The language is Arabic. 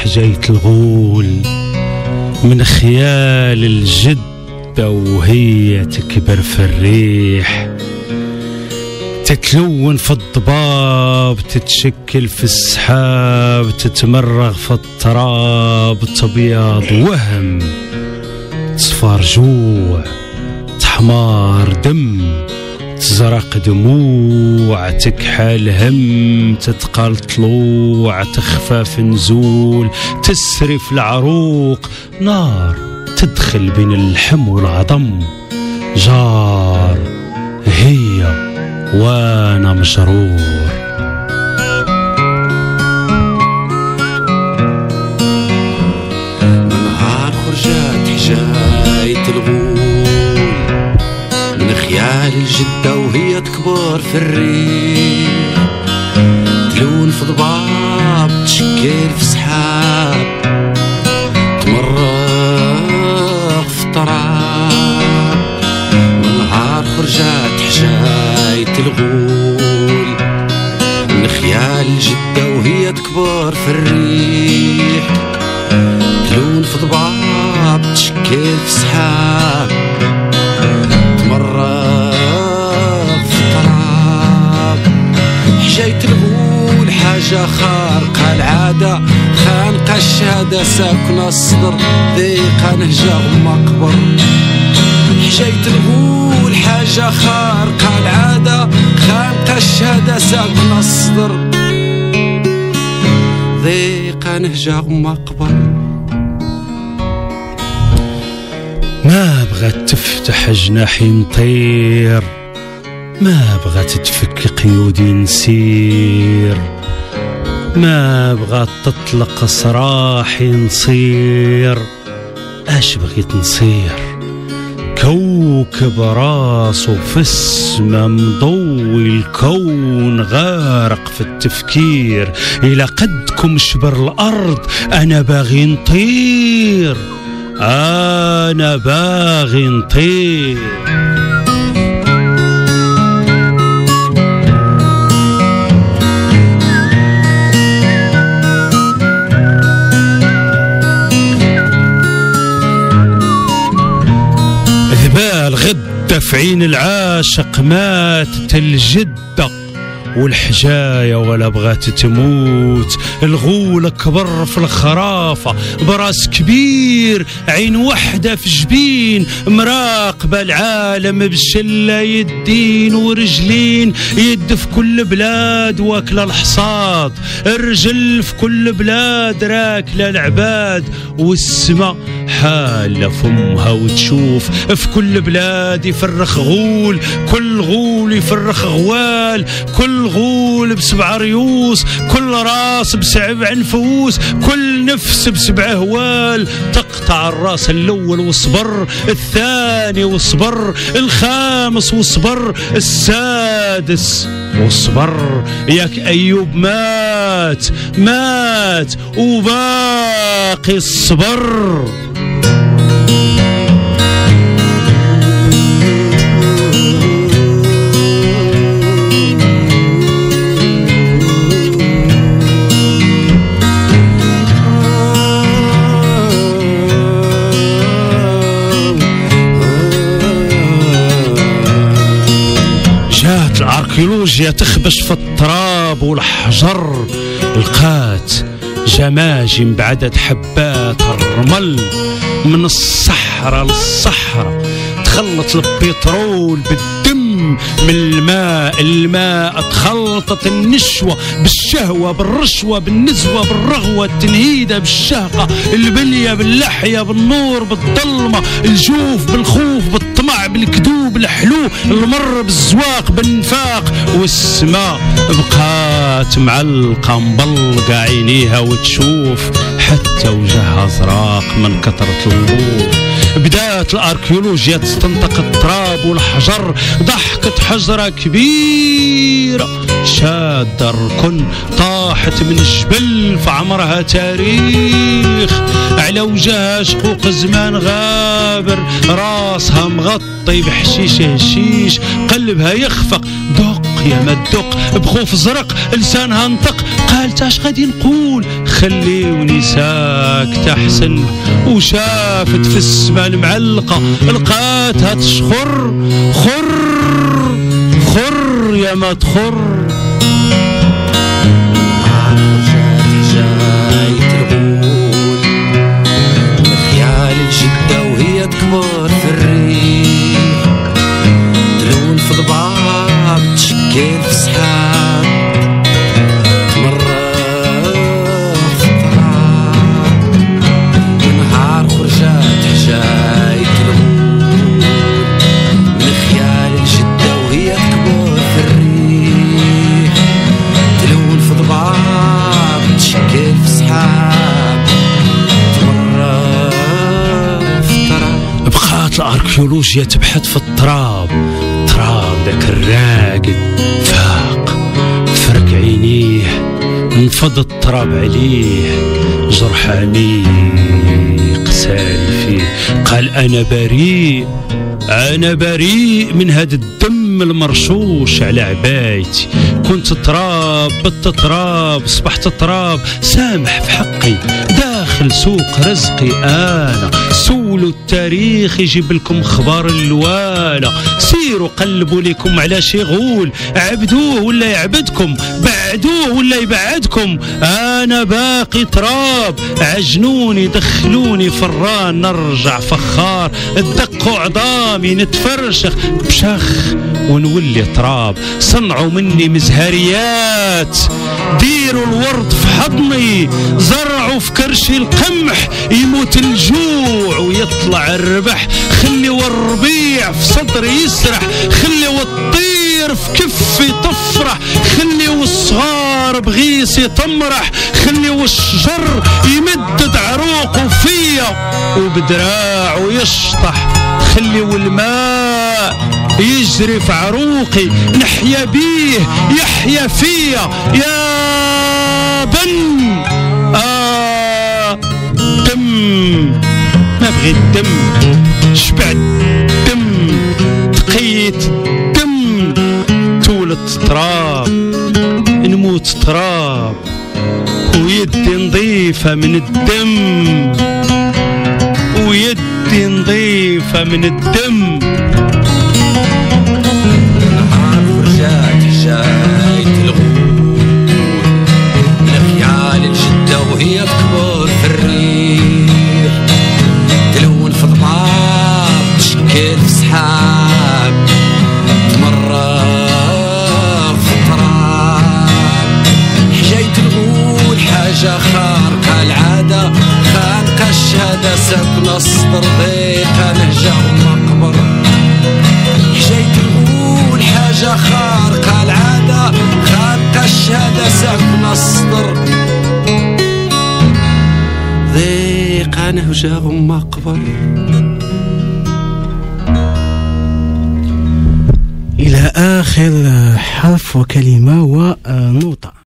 حجاية الغول من خيال الجدة وهي تكبر في الريح، تتلون في الضباب، تتشكل في السحاب، تتمرغ في التراب، تبيض وهم، تصفر جوع، تحمار دم، تزرق دموع، تكحل هم، تتقال طلوع، تخفى في نزول، تسري في العروق، نار تدخل بين اللحم والعظم، جار هي وانا مجرور. نهار خرجت حجاية الغول من خيال الجدة وهي تكبر في الريح، تلون في ضباب، تشكل في سحاب، تمرغ في تراب. نهار خرجت حجاية الغول من خيال الجدة وهي تكبر في الريح، تلون في ضباب، تشكل في سحاب، تمرغ في تراب. حجاية الغول حاجة خارقة العادة، خانقة الشهادة ساكنة الصدر، ضيقة نهجة ومقبر. حجاية الغول حاجة خارقة العادة، خانقة الشهادة ساكنة الصدر، ضيقة نهجة ومقبر. ما بغات تفتح جناحي نطير، ما بغات تفك قيودي نسير، ما بغات تطلق سراحي نصير. اش بغيت نصير؟ كوكب راسه في السما مضوي الكون، غارق في التفكير. إلى قدكم شبر الأرض أنا باغي نطير، أنا باغي نطير. ذبال غدة في عين العاشق، ماتت الجدة والحجاية ولا بغات تموت. الغول كبر في الخرافة براس كبير، عين وحدة في جبين، مراقبة العالم بشلة يدين ورجلين. يد في كل بلاد واكلة الحصاد، الرجل في كل بلاد راكلة العباد، والسما حالة فمها وتشوف. في كل بلاد يفرخ غول، كل غول يفرخ غوال، كل غول بسبع ريوس، كل راس بسبع نفوس، كل نفس بسبع هوال. تقطع الراس الأول وصبر، الثاني وصبر، الخامس وصبر، السادس وصبر. ياك أيوب مات وباقي الصبر. جات الأركيولوجيا تخبش في التراب والحجر، لقات جماجم بعدد حبات الرمل. من الصحراء للصحراء تخلط البترول بالدم، من الماء تخلطت النشوة بالشهوة، بالرشوة بالنزوة بالرغوة، التنهيدة بالشهقة، البلية باللحية، بالنور بالظلمة، الجوف بالخوف، بالطمع بالكذوب، الحلو المر بالزواق بالنفاق. والسماء بقات معلقة مبلقة عينيها وتشوف، حتى وجهها زراق من كثرة الوضوء. بدات الاركيولوجيا تستنطق التراب والحجر، ضحكت حجرة كبيرة شادة الركن، طاحت من الجبل في عمرها تاريخ. على وجهها شقوق زمان غابر، راسها مغطي بحشيش هشيش، قلبها يخفق دق الدق يا ما الدق بخوف زرق لسانها نطق قالت اش غادي نقول خليوني ساكت احسن وشافت في السما المعلقه لقاتها تشخر خر يا ما تخر تكبر في الريح تلون في ضباب تشكل في سحاب مرة في الطراب ونهار خرجات حجاية الغول من خيال الجدة وهي تكبر في الريح تلون في ضباب تشكل في سحاب الأركيولوجيا تبحث في التراب ذاك الراقد فاق فرق عينيه انفض التراب عليه جرح عميق ساري فيه قال أنا بريء من هذا الدم المرشوش على عبايتي كنت تراب بت تراب صبحت تراب سامح في حقي داخل سوق رزقي أنا سولوا التاريخ يجيب لكم خبار الوالة سيروا قلبوا لكم على شي غول عبدوه ولا يعبدكم بعدوه ولا يبعدكم أنا باقي تراب عجنوني دخلوني فران نرجع فخار اتدقوا عظامي نتفرشخ بشخ ونولي تراب صنعوا مني مزهريات ديروا الورد في حضني زرعوا في كرشي القمح يموت الجوع ويطلع الربح خلي الربيع في صدري يسرح خلي الطير في كفي تفرح خلي والصغار بغيسي تمرح خلي الشجر يمدد عروقه فيا وبدراعه يشطح خلي والماء يجري في عروقي نحيا بيه يحيا فيا يا بن دم ما بغيت دم شبعت دم تقيت دم تولد تراب نموت تراب ويدي نظيفة من الدم ويدي نظيفة من الدم جايت الغول من خيال الجدة وهي تكبر في الريح تلون في ضباب تشكل في سحاب تمرر في التراب حجاية الغول حاجة خارقة العادة خانقة الشهادة ساكنة الصدر ضيقة نهجة ومقبرة حجاية الغول حاجة خارقة العادة خارقة الشهادة ساكنة الصدر ضيقة نهجة ومقبرة. إلى آخر حرف وكلمة ونوطة.